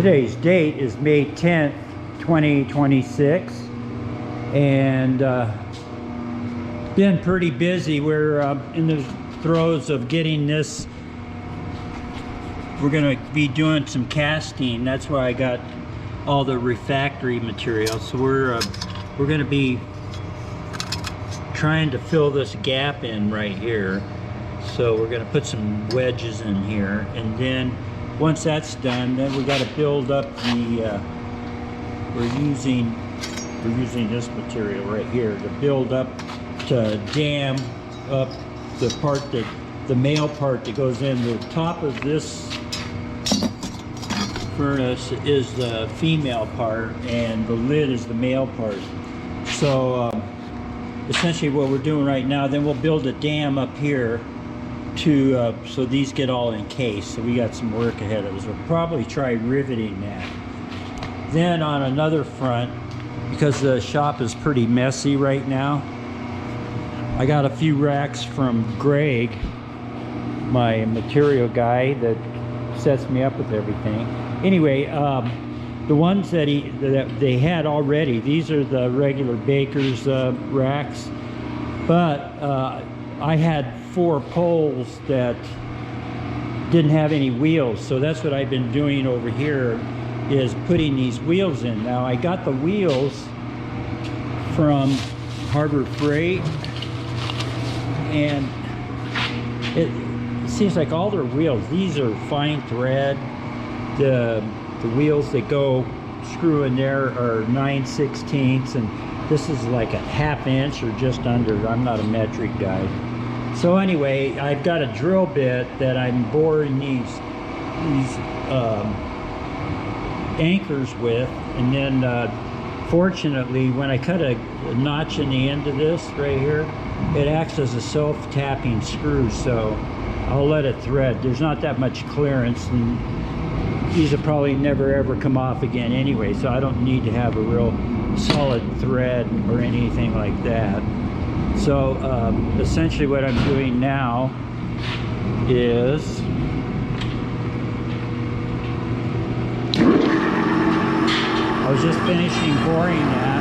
Today's date is May 10th, 2026, and been pretty busy. We're in the throes of getting this. We're going to be doing some casting. That's why I got all the refractory material. So we're going to be trying to fill this gap in right here. So we're going to put some wedges in here, and then once that's done, then we got to build up the we're using this material right here to build up, to dam up the part that the male part that goes in. The top of this furnace is the female part and the lid is the male part. So essentially what we're doing right now, then we'll build a dam up here to so these get all encased. So we got some work ahead of us. We'll probably try riveting that. Then on another front, because the shop is pretty messy right now, I got a few racks from Greg, my material guy that sets me up with everything. Anyway, the ones that they had already, these are the regular baker's racks, but I had 4 poles that didn't have any wheels, so that's what I've been doing over here, is putting these wheels in. Now I got the wheels from Harbor Freight, and it seems like all their wheels, these are fine thread. The wheels that go screw in there are 9/16, and this is like a 1/2 inch or just under. I'm not a metric guy. So anyway, I've got a drill bit that I'm boring these anchors with, and then fortunately when I cut a notch in the end of this right here, it acts as a self-tapping screw, so I'll let it thread. There's not that much clearance, and these will probably never ever come off again anyway, so I don't need to have a real solid thread or anything like that. So essentially what I'm doing now is I was just finishing boring that.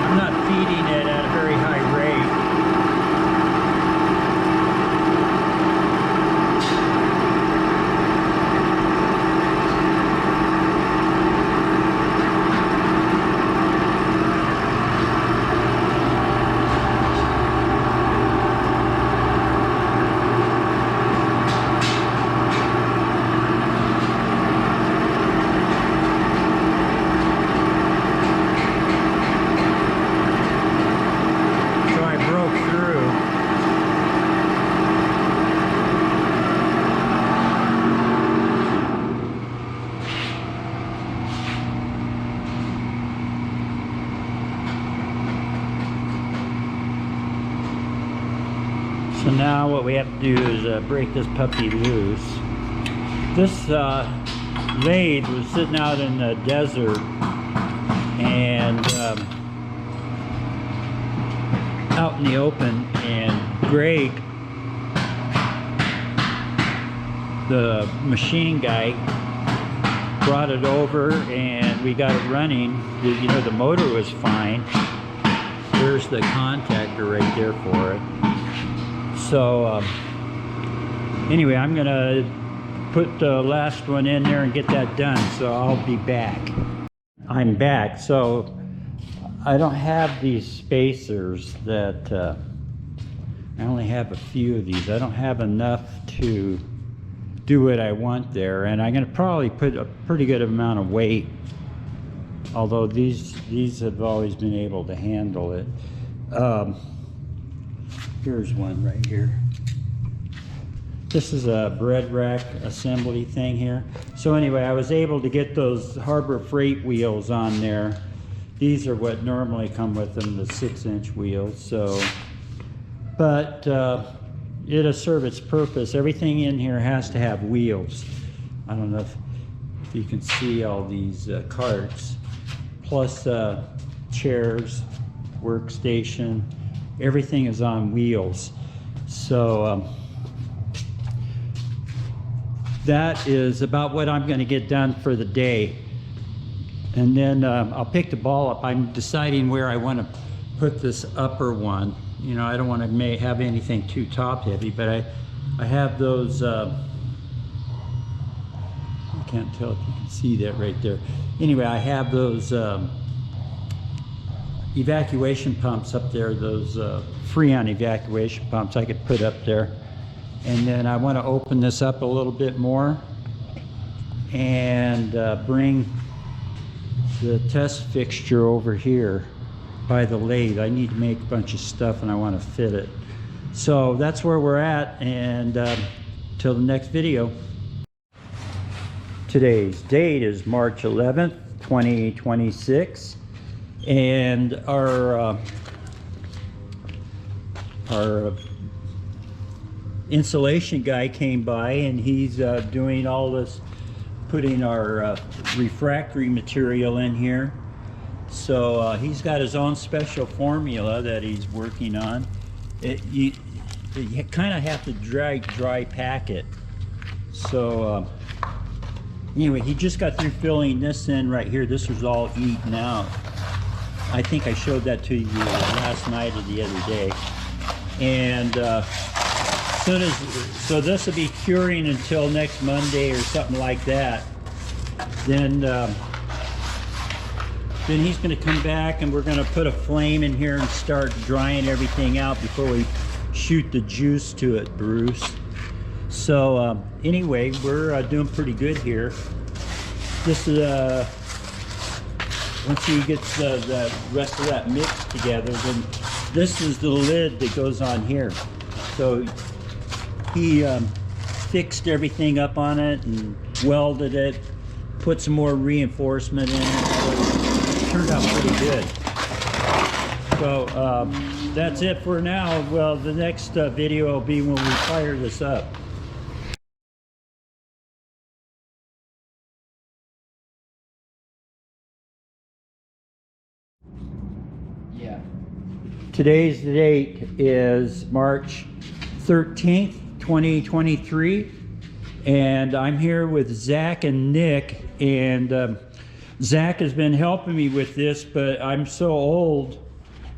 I'm not feeding it at a very high rate. So now what we have to do is break this puppy loose. This lathe was sitting out in the desert, and out in the open, and Greg, the machine guy, brought it over and we got it running. You know, the motor was fine. There's the contactor right there for it. So anyway, I'm gonna put the last one in there and get that done, so I'll be back. I'm back. So I don't have these spacers that I only have a few of these. I don't have enough to do what I want there, and I'm gonna probably put a pretty good amount of weight, although these have always been able to handle it. Here's one right here. This is a bread rack assembly thing here. So anyway, I was able to get those Harbor Freight wheels on there. These are what normally come with them, the 6-inch wheels. So, but it'll serve its purpose. Everything in here has to have wheels. I don't know if you can see all these carts. Plus chairs, workstation, everything is on wheels. So that is about what I'm going to get done for the day. And then I'll pick the ball up. I'm deciding where I want to put this upper one. You know, I don't want to have anything too top heavy, but I have those, I can't tell if you can see that right there. Anyway, I have those evacuation pumps up there, those Freon evacuation pumps I could put up there. And then I want to open this up a little bit more and bring the test fixture over here by the lathe. I need to make a bunch of stuff and I want to fit it. So that's where we're at, and till the next video. Today's date is March 11th, 2026, and our insulation guy came by, and he's doing all this, putting our refractory material in here. So he's got his own special formula that he's working on. You kind of have to dry pack it. So anyway, he just got through filling this in right here. This was all eaten out. I think I showed that to you last night or the other day. And so this will be curing until next Monday or something like that. Then he's going to come back and we're going to put a flame in here and start drying everything out before we shoot the juice to it, Bruce. So anyway, we're doing pretty good here. This is once he gets the rest of that mix together, then this is the lid that goes on here. So he fixed everything up on it and welded it, put some more reinforcement in it. So it turned out pretty good. So that's it for now. Well, the next video will be when we fire this up. Yeah. Today's date is March 13th, 2023, and I'm here with Zach and Nick, and Zach has been helping me with this, but I'm so old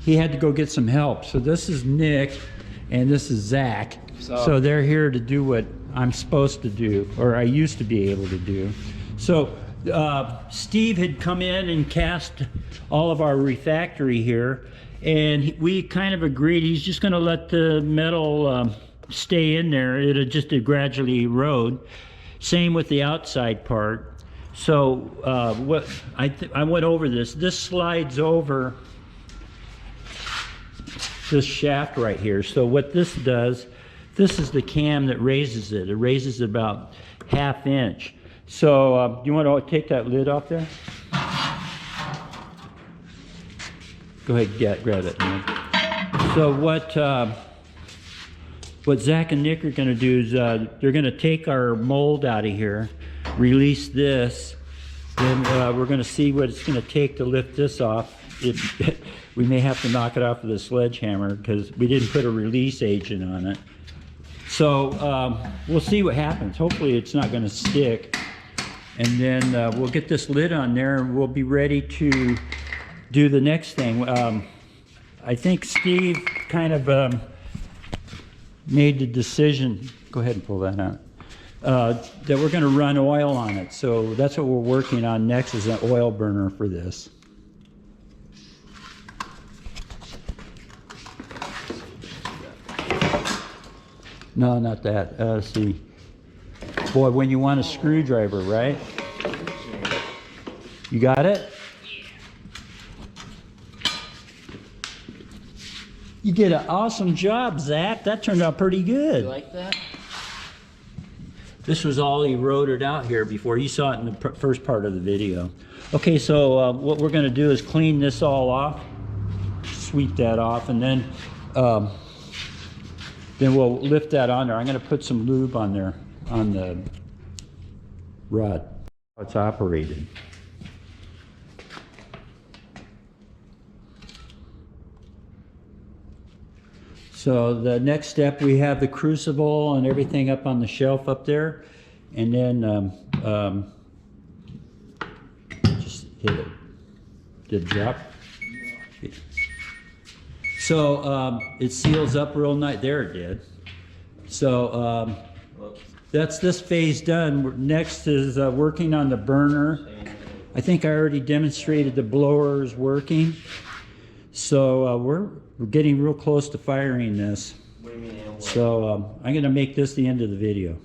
he had to go get some help. So this is Nick and this is Zach. So they're here to do what I'm supposed to do, or I used to be able to do. So Steve had come in and cast all of our refractory here, and we kind of agreed he's just going to let the metal stay in there. It'll just gradually erode. Same with the outside part. So what I went over this. This slides over this shaft right here. So what this does, this is the cam that raises it. It raises it about ½ inch. So you want to take that lid off there? Go ahead, grab it, man. So what Zach and Nick are going to do is they're going to take our mold out of here, release this, then we're going to see what it's going to take to lift this off. We may have to knock it off with a sledgehammer because we didn't put a release agent on it. So we'll see what happens. Hopefully it's not going to stick. And then we'll get this lid on there and we'll be ready to do the next thing. I think Steve kind of made the decision, go ahead and pull that out, that we're going to run oil on it. So that's what we're working on next, is an oil burner for this. No, not that. Let's see. Boy, when you want a screwdriver, right? You got it? You did an awesome job, Zach. That turned out pretty good. You like that? This was all eroded out here before. You saw it in the first part of the video. Okay, so what we're going to do is clean this all off, sweep that off, and then we'll lift that on there. I'm going to put some lube on there, on the rod. How it's operated. So the next step, we have the crucible and everything up on the shelf up there, and then just hit it. Did it drop? So it seals up real nice. There it did. So that's this phase done. Next is working on the burner. I think I already demonstrated the blower is working. So we're getting real close to firing this. So I'm going to make this the end of the video.